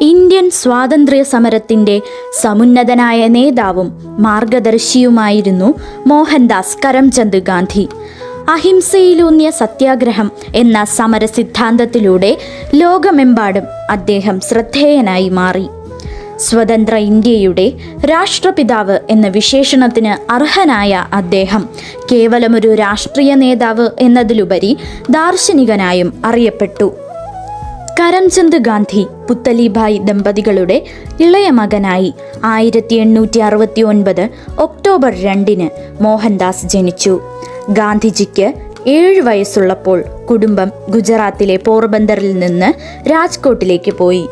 Indian സ്വാതന്ത്ര്യ സമരത്തിൻ്റെ സമുന്നതനായ നേതാവും മാർഗദർശിയുമായിരുന്നു മോഹൻദാസ് കരംചന്ദ് ഗാന്ധി. അഹിംസയിലൂന്നിയ സത്യാഗ്രഹം എന്ന സമര സിദ്ധാന്തത്തിലൂടെ ലോകമെമ്പാടും അദ്ദേഹം ശ്രദ്ധേയനായി മാറി. സ്വതന്ത്ര ഇന്ത്യയുടെ രാഷ്ട്രപിതാവ് എന്ന വിശേഷണത്തിന് അർഹനായ അദ്ദേഹം കേവലമൊരു രാഷ്ട്രീയ നേതാവ് എന്നതിലുപരി ദാർശനികനായും അറിയപ്പെട്ടു. കരംചന്ദ് ഗാന്ധി പുത്തലിഭായ് ദമ്പതികളുടെ ഇളയ മകനായി 1869 ഒക്ടോബർ 2 മോഹൻദാസ് ജനിച്ചു. ഗാന്ധിജിക്ക് 7 വയസ്സുള്ളപ്പോൾ കുടുംബം ഗുജറാത്തിലെ പോർബന്ദറിൽ നിന്ന് രാജ്കോട്ടിലേക്ക് പോയി.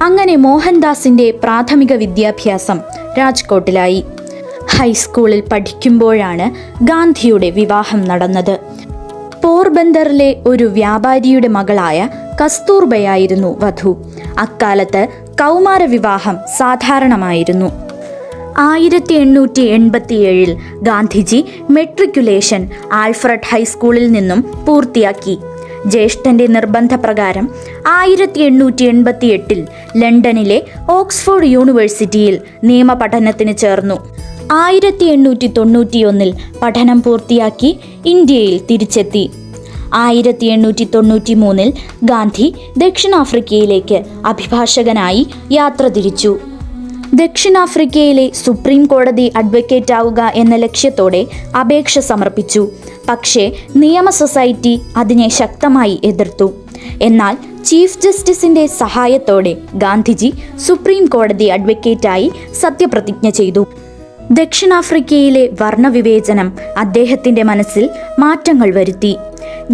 അങ്ങനെ മോഹൻദാസിൻ്റെ പ്രാഥമിക വിദ്യാഭ്യാസം രാജ്കോട്ടിലായി. ഹൈസ്കൂളിൽ പഠിക്കുമ്പോഴാണ് ഗാന്ധിയുടെ വിവാഹം നടന്നത്. പോർബന്ദറിലെ ഒരു വ്യാപാരിയുടെ മകളായ കസ്തൂർബയായിരുന്നു വധു. അക്കാലത്ത് കൗമാര വിവാഹം സാധാരണമായിരുന്നു. 1887 ഗാന്ധിജി മെട്രിക്കുലേഷൻ ആൽഫ്രഡ് ഹൈസ്കൂളിൽ നിന്നും പൂർത്തിയാക്കി. ജ്യേഷ്ഠന്റെ നിർബന്ധപ്രകാരം 1888 ലണ്ടനിലെ ഓക്സ്ഫോർഡ് യൂണിവേഴ്സിറ്റിയിൽ നിയമപഠനത്തിന് ചേർന്നു. 1891 പഠനം പൂർത്തിയാക്കി ഇന്ത്യയിൽ തിരിച്ചെത്തി. 1893 ഗാന്ധി ദക്ഷിണാഫ്രിക്കയിലേക്ക് അഭിഭാഷകനായി യാത്ര തിരിച്ചു. ദക്ഷിണാഫ്രിക്കയിലെ സുപ്രീം കോടതി അഡ്വക്കേറ്റ് ആവുക എന്ന ലക്ഷ്യത്തോടെ അപേക്ഷ സമർപ്പിച്ചു. പക്ഷേ നിയമ സൊസൈറ്റി അതിനെ ശക്തമായി എതിർത്തു. എന്നാൽ ചീഫ് ജസ്റ്റിസിന്റെ സഹായത്തോടെ ഗാന്ധിജി സുപ്രീം കോടതി അഡ്വക്കേറ്റായി സത്യപ്രതിജ്ഞ ചെയ്തു. ദക്ഷിണാഫ്രിക്കയിലെ വർണ്ണവിവേചനം അദ്ദേഹത്തിന്റെ മനസ്സിൽ മാറ്റങ്ങൾ വരുത്തി.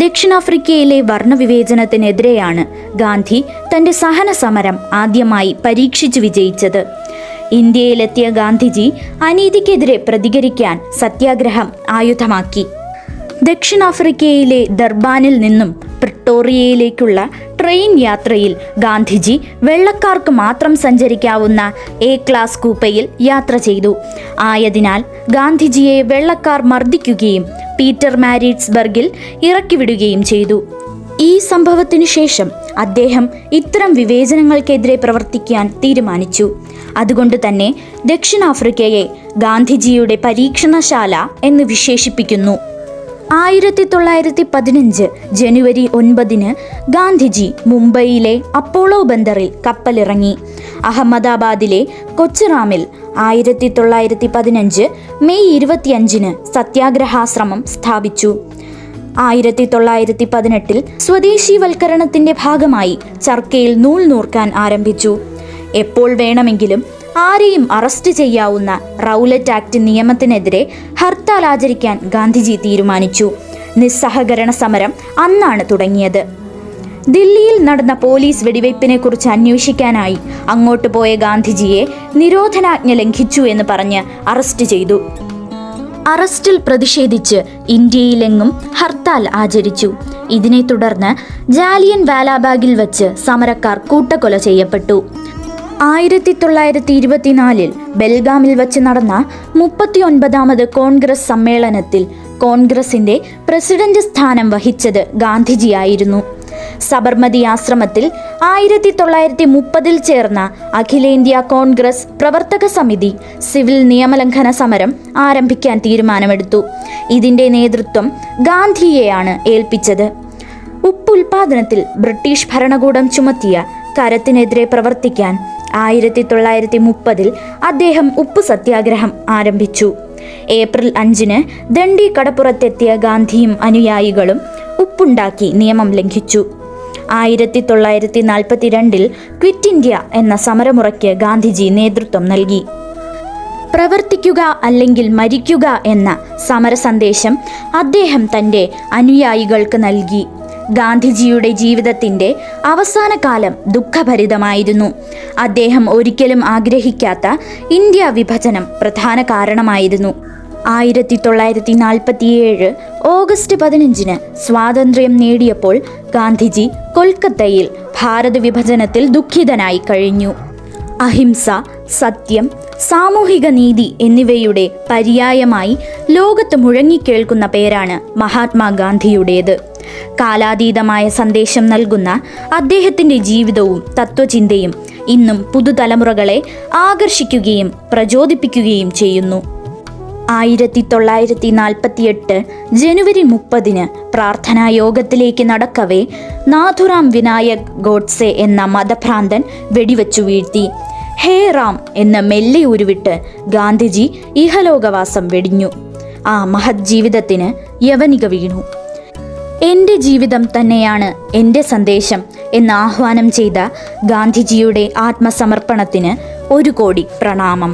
ദക്ഷിണാഫ്രിക്കയിലെ വർണ്ണവിവേചനത്തിനെതിരെയാണ് ഗാന്ധി തന്റെ സഹന സമരം ആദ്യമായി പരീക്ഷിച്ചു വിജയിച്ചത്. ഇന്ത്യയിലെത്തിയ ഗാന്ധിജി അനീതിക്കെതിരെ പ്രതികരിക്കാൻ സത്യാഗ്രഹം ആയുധമാക്കി. ദക്ഷിണാഫ്രിക്കയിലെ ദർബാനിൽ നിന്നും പ്രിട്ടോറിയയിലേക്കുള്ള ട്രെയിൻ യാത്രയിൽ ഗാന്ധിജി വെള്ളക്കാർക്ക് മാത്രം സഞ്ചരിക്കാവുന്ന എ ക്ലാസ് കൂപ്പയിൽ യാത്ര ചെയ്തു. ആയതിനാൽ ഗാന്ധിജിയെ വെള്ളക്കാർ മർദ്ദിക്കുകയും പീറ്റർ മാരിറ്റ്സ്ബർഗിൽ ഇറക്കിവിടുകയും ചെയ്തു. ഈ സംഭവത്തിനു ശേഷം അദ്ദേഹം ഇത്തരം വിവേചനങ്ങൾക്കെതിരെ പ്രവർത്തിക്കാൻ തീരുമാനിച്ചു. അതുകൊണ്ട് തന്നെ ദക്ഷിണാഫ്രിക്കയെ ഗാന്ധിജിയുടെ പരീക്ഷണശാല എന്ന് വിശേഷിപ്പിക്കുന്നു. 1915 ജനുവരി 9 ഗാന്ധിജി മുംബൈയിലെ അപ്പോളോ ബന്ദറിൽ കപ്പലിറങ്ങി. അഹമ്മദാബാദിലെ കൊച്ചിറാമിൽ 1915 മെയ് 25 സത്യാഗ്രഹാശ്രമം സ്ഥാപിച്ചു. 1918 സ്വദേശീവൽക്കരണത്തിന്റെ ഭാഗമായി ചർക്കയിൽ നൂൽ നൂർക്കാൻ ആരംഭിച്ചു. എപ്പോൾ വേണമെങ്കിലും ആരെയും അറസ്റ്റ് ചെയ്യാവുന്ന റൗലറ്റ് ആക്ട് നിയമത്തിനെതിരെ ഹർത്താൽ ആചരിക്കാൻ ഗാന്ധിജി തീരുമാനിച്ചു. നിസ്സഹകരണ സമരം അന്നാണ് തുടങ്ങിയത്. ദില്ലിയിൽ നടന്ന പോലീസ് വെടിവയ്പ്പിനെ കുറിച്ച് അന്വേഷിക്കാനായി അങ്ങോട്ട് പോയ ഗാന്ധിജിയെ നിരോധനാജ്ഞ ലംഘിച്ചു എന്ന് പറഞ്ഞ് അറസ്റ്റ് ചെയ്തു. അറസ്റ്റിൽ പ്രതിഷേധിച്ച് ഇന്ത്യയിലെങ്ങും ഹർത്താൽ ആചരിച്ചു. ഇതിനെ തുടർന്ന് ജാലിയൻ വാലാബാഗിൽ വച്ച് സമരക്കാർ കൂട്ടക്കൊല ചെയ്യപ്പെട്ടു. 1924 ബെൽഗാമിൽ വച്ച് നടന്ന 39ാമത് കോൺഗ്രസ് സമ്മേളനത്തിൽ കോൺഗ്രസിന്റെ പ്രസിഡന്റ് സ്ഥാനം വഹിച്ചത് ഗാന്ധിജിയായിരുന്നു. സബർമതി ആശ്രമത്തിൽ 1930 ചേർന്ന അഖിലേന്ത്യാ കോൺഗ്രസ് പ്രവർത്തക സമിതി സിവിൽ നിയമലംഘന സമരം ആരംഭിക്കാൻ തീരുമാനമെടുത്തു. ഇതിന്റെ നേതൃത്വം ഗാന്ധിയെയാണ് ഏൽപ്പിച്ചത്. ഉപ്പുൽപാദനത്തിൽ ബ്രിട്ടീഷ് ഭരണകൂടം ചുമത്തിയ കരത്തിനെതിരെ പ്രവർത്തിക്കാൻ 1930 അദ്ദേഹം ഉപ്പു സത്യാഗ്രഹം ആരംഭിച്ചു. ഏപ്രിൽ 5 ദണ്ഡി കടപ്പുറത്തെത്തിയ ഗാന്ധിയും അനുയായികളും ഉപ്പുണ്ടാക്കി നിയമം ലംഘിച്ചു. 1942 ക്വിറ്റ് ഇന്ത്യ എന്ന സമരമുറയ്ക്ക് ഗാന്ധിജി നേതൃത്വം നൽകി. പ്രവർത്തിക്കുക അല്ലെങ്കിൽ മരിക്കുക എന്ന സമര സന്ദേശം അദ്ദേഹം തൻ്റെ അനുയായികൾക്ക് നൽകി. ഗാന്ധിജിയുടെ ജീവിതത്തിൻ്റെ അവസാന കാലം ദുഃഖഭരിതമായിരുന്നു. അദ്ദേഹം ഒരിക്കലും ആഗ്രഹിക്കാത്ത ഇന്ത്യ വിഭജനം പ്രധാന കാരണമായിരുന്നു. 1947 ഓഗസ്റ്റ് 15 സ്വാതന്ത്ര്യം നേടിയപ്പോൾ ഗാന്ധിജി കൊൽക്കത്തയിൽ ഭാരത വിഭജനത്തിൽ ദുഃഖിതനായി കഴിഞ്ഞു. അഹിംസ, സത്യം, സാമൂഹിക നീതി എന്നിവയുടെ പര്യായമായി ലോകത്ത് മുഴങ്ങിക്കേൾക്കുന്ന പേരാണ് മഹാത്മാഗാന്ധിയുടേത്. കാലാതീതമായ സന്ദേശം നൽകുന്ന അദ്ദേഹത്തിൻ്റെ ജീവിതവും തത്വചിന്തയും ഇന്നും പുതുതലമുറകളെ ആകർഷിക്കുകയും പ്രചോദിപ്പിക്കുകയും ചെയ്യുന്നു. 1948 ജനുവരി 30 പ്രാർത്ഥനാ യോഗത്തിലേക്ക് നടക്കവേ നാഥുറാം വിനായക് ഗോഡ്സെ എന്ന മതഭ്രാന്തൻ വെടിവെച്ചു വീഴ്ത്തി. ഹേ റാം എന്ന് മെല്ലെ ഉരുവിട്ട് ഗാന്ധിജി ഇഹലോകവാസം വെടിഞ്ഞു. ആ മഹത് ജീവിതത്തിന് യവനിക വീണു. എൻ്റെ ജീവിതം തന്നെയാണ് എൻ്റെ സന്ദേശം എന്ന് ആഹ്വാനം ചെയ്ത ഗാന്ധിജിയുടെ ആത്മസമർപ്പണത്തിന് 1 കോടി പ്രണാമം.